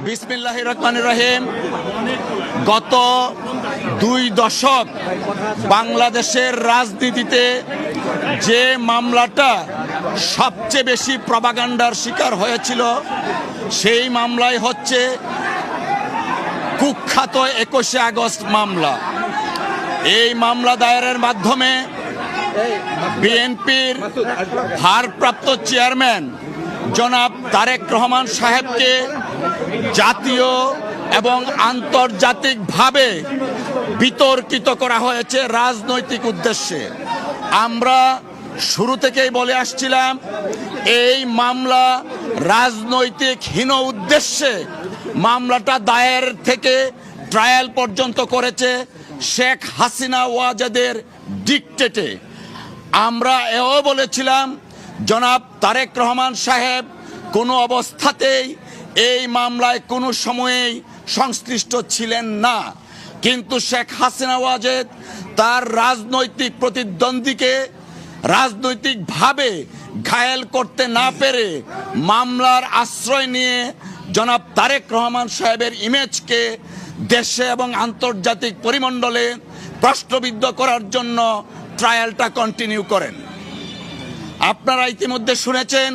বিসমিল্লাহির রহমানির রহিম। গত 2 দশক বাংলাদেশের রাজনীতিতে যে মামলাটা সবচেয়ে বেশি প্রপাগান্ডার শিকার হয়েছিল সেই মামলাই হচ্ছে কুখ্যাত 21শে আগস্ট মামলা। এই মামলা দায়েরের মাধ্যমে বিএনপির ভারপ্রাপ্ত চেয়ারম্যান জনাব তারেক রহমান সাহেবকে জাতীয় এবং আন্তর্জাতিকভাবে বিতর্কিত করা হয়েছে রাজনৈতিক উদ্দেশ্যে। আমরা শুরু থেকেই বলে আসছিলাম এই মামলা রাজনৈতিক হীন উদ্দেশ্যে মামলাটা দায়ের থেকে ট্রায়াল পর্যন্ত করেছে শেখ হাসিনা ওয়াজেদের ডিকটেটে। আমরা এও বলেছিলাম জনাব তারেক রহমান সাহেব কোনো অবস্থাতেই এই মামলায় কোনো সময়েই সংশ্লিষ্ট ছিলেন না, কিন্তু শেখ হাসিনা ওয়াজেদ তার রাজনৈতিক প্রতিদ্বন্দ্বীকে রাজনৈতিকভাবে ঘায়েল করতে না পেরে মামলার আশ্রয় নিয়ে জনাব তারেক রহমান সাহেবের ইমেজকে দেশে এবং আন্তর্জাতিক পরিমণ্ডলে প্রশ্নবিদ্ধ করার জন্য ট্রায়ালটা কন্টিনিউ করেন। আপনারা ইতিমধ্যে শুনেছেন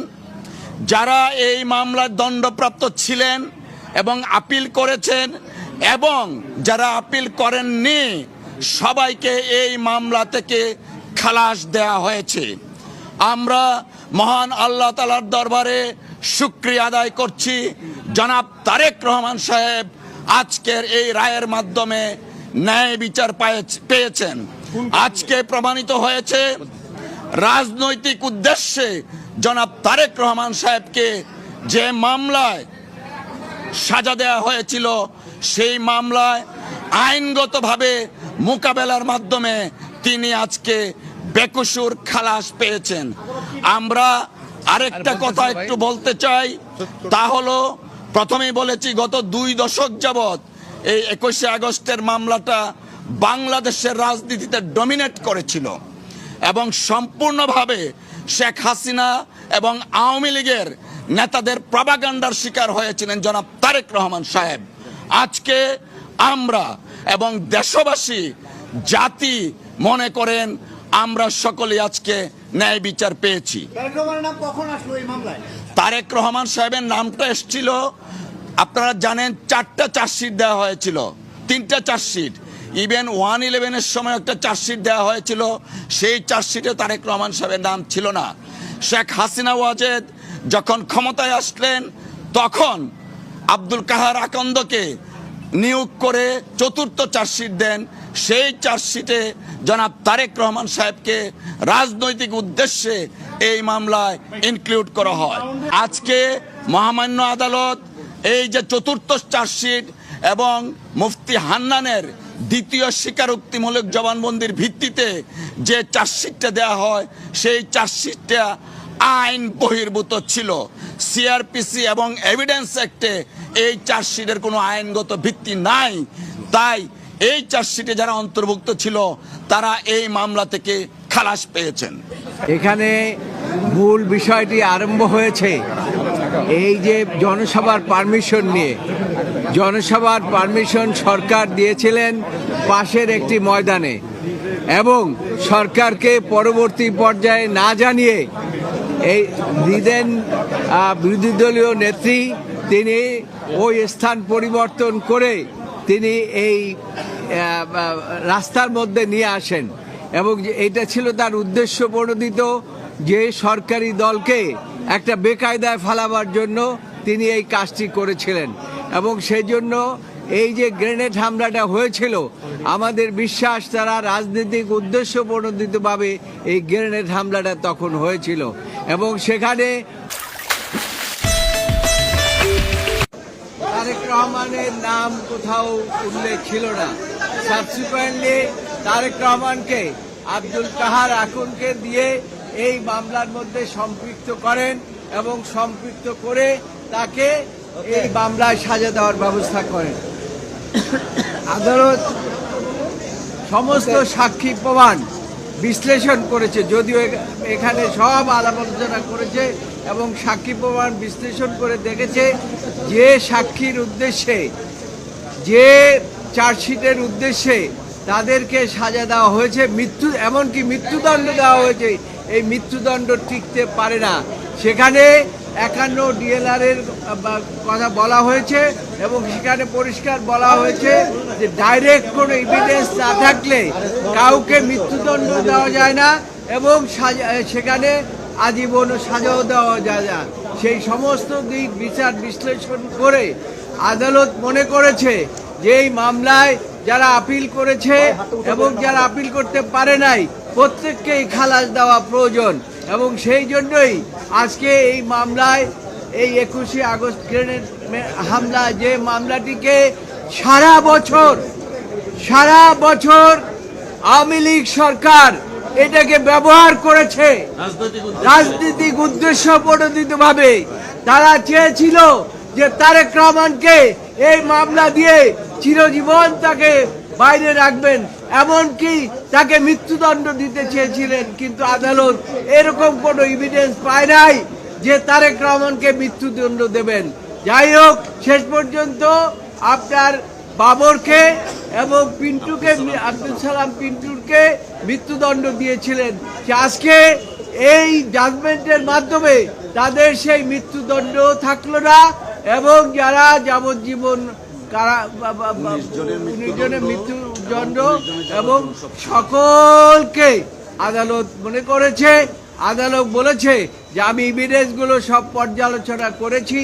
যারা এই মামলায় দণ্ডপ্রাপ্ত ছিলেন এবং আপিল করেছেন এবং যারা আপিল করেননি সবাইকে এই মামলা থেকে খালাস দেয়া হয়েছে। আমরা মহান আল্লাহ তাআলার দরবারে শুকরিয়া আদায় করছি জনাব তারেক রহমান সাহেব আজকের এই রায়ের মাধ্যমে ন্যায় বিচার পেয়েছেন। আজকে প্রমাণিত হয়েছে রাজনৈতিক উদ্দেশ্যে জনাব তারেক রহমান সাহেবকে যে মামলায় সাজা দেওয়া হয়েছিল সেই মামলায় আইনগতভাবে মোকাবেলার মাধ্যমে তিনি আজকে বেকসুর খালাস পেয়েছেন। আমরা আরেকটা কথা একটু বলতে চাই, তা হলো প্রথমেই বলেছি গত 2 দশক যাবৎ এই 21শে আগস্টের মামলাটা বাংলাদেশের রাজনীতিতে ডমিনেট করেছিল এবং সম্পূর্ণভাবে শেখ হাসিনা এবং আওয়ামী লীগের নেতাদের প্রপাগান্ডার শিকার হয়েছিলেন জনাব তারেক রহমান সাহেব। আজকে আমরা এবং দেশবাসী জাতি মনে করেন আমরা সকলেই আজকে ন্যায় বিচার পেয়েছি। তারেক রহমান সাহেবের নামটা এসেছিল, আপনারা জানেন 4টা চার্জশিট দেওয়া হয়েছিল, 3টা চার্জশিট, ইভেন 111-এর সময় একটা চার্জশিট দেওয়া হয়েছিল, সেই চার্জশিটে তারেক রহমান সাহেবের নাম ছিল না। শেখ হাসিনা ওয়াজেদ যখন ক্ষমতায় আসলেন তখন আব্দুল কাহার আকন্দকে নিয়োগ করে 4র্থ চার্জশিট দেন, সেই চার্জশিটে জনাব তারেক রহমান সাহেবকে রাজনৈতিক উদ্দেশ্যে এই মামলায় ইনক্লুড করা হয়। আজকে মহামান্য আদালত এই যে 4র্থ চার্জশিট এবং মুফতি হান্নানের 2য় স্বীকারোক্তিমূলক জবানবন্দির ভিত্তিতে যে চার্জশিটটা দেওয়া হয় সেই চার্জশিটটা আইন বহির্ভূত ছিল। সিআরপিসি এবং এভিডেন্স অ্যাক্টে এই চার্জশিটের কোনো আইনগত ভিত্তি নাই, তাই এই চার্জশিটে যারা অন্তর্ভুক্ত ছিল তারা এই মামলা থেকে খালাস পেয়েছেন। এখানে মূল বিষয়টি আরম্ভ হয়েছে এই যে জনসভার পারমিশন নিয়ে। জনসভার পারমিশন সরকার দিয়েছিলেন পাশের একটি ময়দানে এবং সরকারকে পরবর্তী পর্যায়ে না জানিয়ে এই বিরোধী দলীয় নেত্রী তিনি ওই স্থান পরিবর্তন করে তিনি এই রাস্তার মধ্যে নিয়ে আসেন এবং এটা ছিল তার উদ্দেশ্য প্রণোদিত যে সরকারি দলকে একটা বেকায়দায় ফেলাবার জন্য তিনি এই কাজটি করেছিলেন এবং সেই জন্য এই যে গ্রেনেড হামলাটা হয়েছিল আমাদের বিশ্বাস তারা রাজনৈতিক উদ্দেশ্য প্রণোদিতভাবে এই গ্রেনেড হামলাটা তখন হয়েছিল এবং সেখানে তারেক রহমানের নাম কোথাও উল্লেখ ছিল না। সাবসিকুয়েন্টলি তারেক রহমানকে আব্দুল কাহার আকুনকে দিয়ে এই মামলার মধ্যে সম্পৃক্ত করেন এবং সম্পৃক্ত করে তাকে এই মামলায় সাজা দেওয়ার ব্যবস্থা করেন। আদালত সমস্ত সাক্ষী প্রমাণ বিশ্লেষণ করেছে, যদিও এখানে সব আলাপ আলোচনা করেছে এবং সাক্ষী প্রমাণ বিশ্লেষণ করে দেখেছে যে সাক্ষীর উদ্দেশ্যে, যে চার্জশিটের উদ্দেশ্যে তাদেরকে সাজা দেওয়া হয়েছে, এমনকি মৃত্যুদণ্ড দেওয়া হয়েছে, এই মৃত্যুদণ্ড টিকতে পারে না। সেখানে 51 ডিএলআরের কথা বলা হয়েছে এবং সেখানে পরিষ্কার বলা হয়েছে যে ডাইরেক্ট কোনো এভিডেন্স না থাকলে কাউকে মৃত্যুদণ্ড দেওয়া যায় না এবং সেখানে আজীবন সাজাও দেওয়া যায় না। সেই সমস্ত দিক বিচার বিশ্লেষণ করে আদালত মনে করেছে যে এই মামলায় যারা আপিল করেছে এবং যারা আপিল করতে পারে নাই প্রত্যেককেই খালাস দেওয়া প্রয়োজন এবং সেই জন্যই আজকে এই মামলায় এই 21শে আগস্ট গ্রেনেড হামলা, যে মামলাটিকে সারা বছর আওয়ামী লীগ সরকার এটাকে ব্যবহার করেছে রাজনৈতিক উদ্দেশ্য প্রণোদিতভাবে। তারা চেয়েছিল যে তারেক রহমানকে এই মামলা দিয়ে চিরজীবন তাকে বাইরে রাখবেন, এমনকি তাকে মৃত্যুদণ্ড দিতে চেয়েছিলেন, কিন্তু আদালত এরকম কোনো এভিডেন্স পায় নাই যে তারেক রহমানকে মৃত্যুদণ্ড দেবেন। যাই হোক, শেষ পর্যন্ত আপনার বাবরকে এবং পিন্টুকে, আব্দুল সালাম পিন্টুকে মৃত্যুদণ্ড দিয়েছিলেন। আজকে এই জাজমেন্টের মাধ্যমে তাদের সেই মৃত্যুদণ্ড থাকলো না এবং যারা যাবজ্জীবন 19 জনের মৃত্যুদণ্ড এবং সকলকে আদালত মনে করেছে, আদালত বলেছে যে আমি এভিডেন্সগুলো সব পর্যালোচনা করেছি,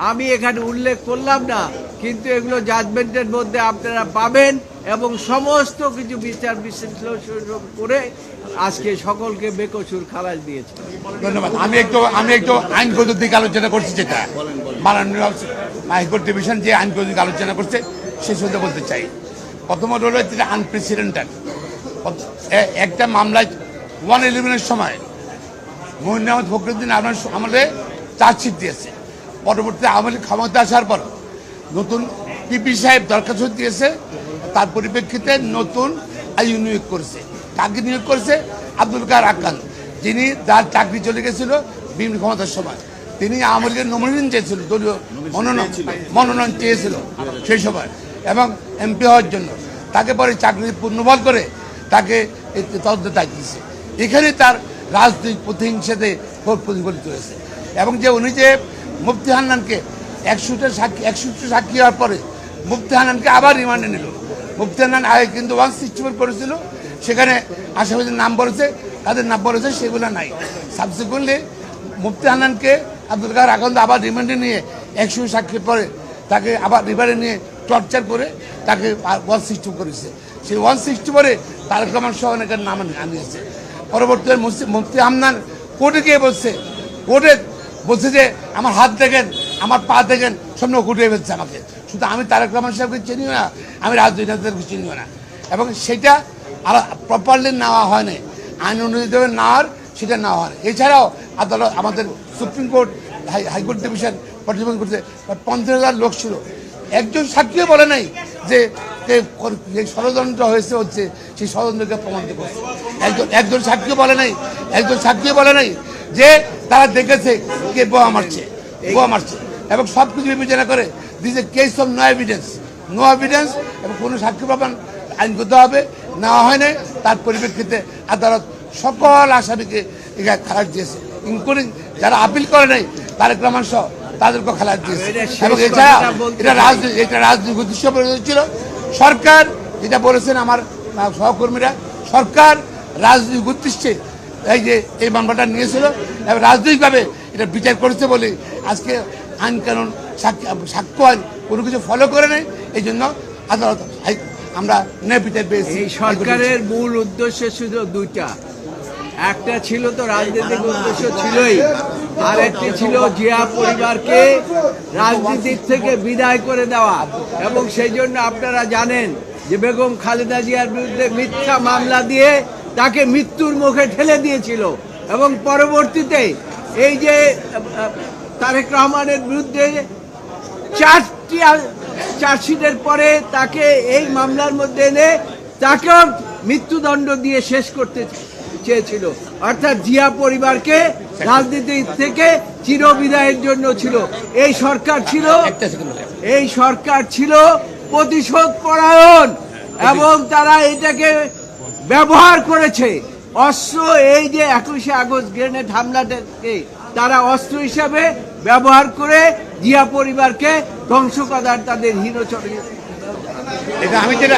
আমি এখানে উল্লেখ করলাম না, কিন্তু এগুলো জাজমেন্টের মধ্যে আপনারা পাবেন এবং সমস্ত কিছু বিচার বিশ্লেষণ করে আজকে সকলকে বেকসুর খালাস দিয়েছে। ধন্যবাদ। আমি একটু আইনগত দিক আলোচনা করছি, যেটা মাননীয় হাইকোর্ট ডিভিশন যে আইনগত দিক আলোচনা করছে সে শুধু বলতে চাই। প্রথমত হলো যেটা আনপ্রেসিডেন্টেড একটা মামলায় 111-এর সময় মহিন আহমদ ফখরুদ্দিন আমাদের চার্জশিট দিয়েছে। পরবর্তীতে আওয়ামী লীগ ক্ষমতা আসার পর নতুন পিপি সাহেব দরখাস্ত দিয়েছে, তার পরিপ্রেক্ষিতে নতুন আইন নিয়োগ করেছে। কাকে নিয়োগ করেছে? আব্দুল কাদের আক্কান, যিনি যার চাকরি চলে গেছিল বিভিন্ন ক্ষমতার সময়। তিনি আওয়ামী লীগের নমিনেশন চেয়েছিল, দলীয় মনোনয়ন চেয়েছিল সেই সময় এবং এমপি হওয়ার জন্য। তাকে পরে চাকরি পূর্ণবল করে তাকে তদন্ত দায়িত্ব দিয়েছে। এখানে তার রাজনৈতিক প্রতিহিংসাতে প্রতিফলিত হয়েছে এবং যে উনি যে মুফতি হান্নানকে 100টা সাক্ষী হওয়ার পরে মুফতি হান্নানকে আবার রিমান্ডে নিল। মুফতি হান্নান আগে কিন্তু 164 করেছিল, সেখানে আসামিদের নাম বলেছে, তাদের নাম বলেছে সেগুলো নাই। সাবসিকুয়েন্টলি মুফতি হান্নানকে আব্দুল কাদের আকান্ত আবার রিমান্ডে নিয়ে 100 সাক্ষীর পরে তাকে আবার রিমান্ডে নিয়ে টর্চার করে তাকে 160 করেছে। সেই 160 পরে তারেক রহমান সহ অনেকের নাম আনিয়েছে। পরবর্তীতে মুফতি হান্নান কোর্টে গিয়ে বলছে যে আমার হাত দেখেন, আমার পা দেখেন, সব কুটিয়ে ফেলছে আমাকে। শুধু আমি তারেক রহমান সাহেবকে চিনিও না, আমি রাজনীতিকে চিনিও না এবং সেটা প্রপারলি নেওয়া হয়নি, আইন অনুযায়ী নেওয়ার সেটা নেওয়া হয়। এছাড়াও আদালত, আমাদের সুপ্রিম কোর্ট, হাইকোর্ট ডিভিশন পর্যবেক্ষণ করতে 50,000 লোক ছিল, একজন সাক্ষীও বলে নাই যে ষড়যন্ত্র হচ্ছে সেই ষড়যন্ত্রকে প্রমাণিত করছে। একজন সাক্ষীও বলে নাই যে তারা দেখেছে কে বোমা মারছে এবং সব কিছু বিবেচনা করে this a case of no evidence এবং কোনো সাক্ষী প্রমাণ আইনগত হবে নেওয়া হয় না। তার পরিপ্রেক্ষিতে আদালত সকল আসামিকে খালাস দিয়েছে, ইনক্লুডিং যারা আপিল করে নাই তারেক রহমান সহ তাদেরকেও খালাস দিয়েছে। এবং এছাড়া এটা রাজনৈতিক উদ্দেশ্য ছিল। সরকার যেটা বলেছেন আমার সহকর্মীরা, সরকার রাজনৈতিক উদ্দেশ্যে এই মামলাটা নিয়েছিল এবং রাজনৈতিকভাবে এটা বিচার করেছে বলে আজকে আইন কানুন, সাক্ষ্য আইন কোনো কিছু ফলো করে নেই। এই জন্য আদালত আমরা ন্যায় বিচার পেয়েছি। এই সরকারের মূল উদ্দেশ্য ছিল দুইটা, একটা ছিল তো রাজনৈতিক উদ্দেশ্য ছিলই, আর একটি ছিল জিয়া পরিবারকে রাজনীতির থেকে বিদায় করে দেওয়া। এবং সেই জন্য আপনারা জানেন যে বেগম খালেদা জিয়ার বিরুদ্ধে মিথ্যা মামলা দিয়ে তাকে মৃত্যুর মুখে ঠেলে দিয়েছিল এবং পরবর্তীতে এই যে তারেক রহমানের বিরুদ্ধে 4টি চার্জশিটের পরে তাকে এই মামলার মধ্যে এনে তাকেও মৃত্যুদণ্ড দিয়ে শেষ করতে চেয়েছিল। অর্থাৎ জিয়া পরিবারকে রাজনীতি থেকে চিরবিদায়ের জন্য ছিল। এই সরকার ছিল প্রতিশোধ পরায়ণ, এবং তারা এটাকে ব্যবহার করেছে অস্ত্র। এই যে 21শে আগস্ট গ্রেনেড হামলাটাকে তারা অস্ত্র হিসাবে ব্যবহার করে জিয়া পরিবারকে ধ্বংস করার তাদের হীন এটা আমি যেটা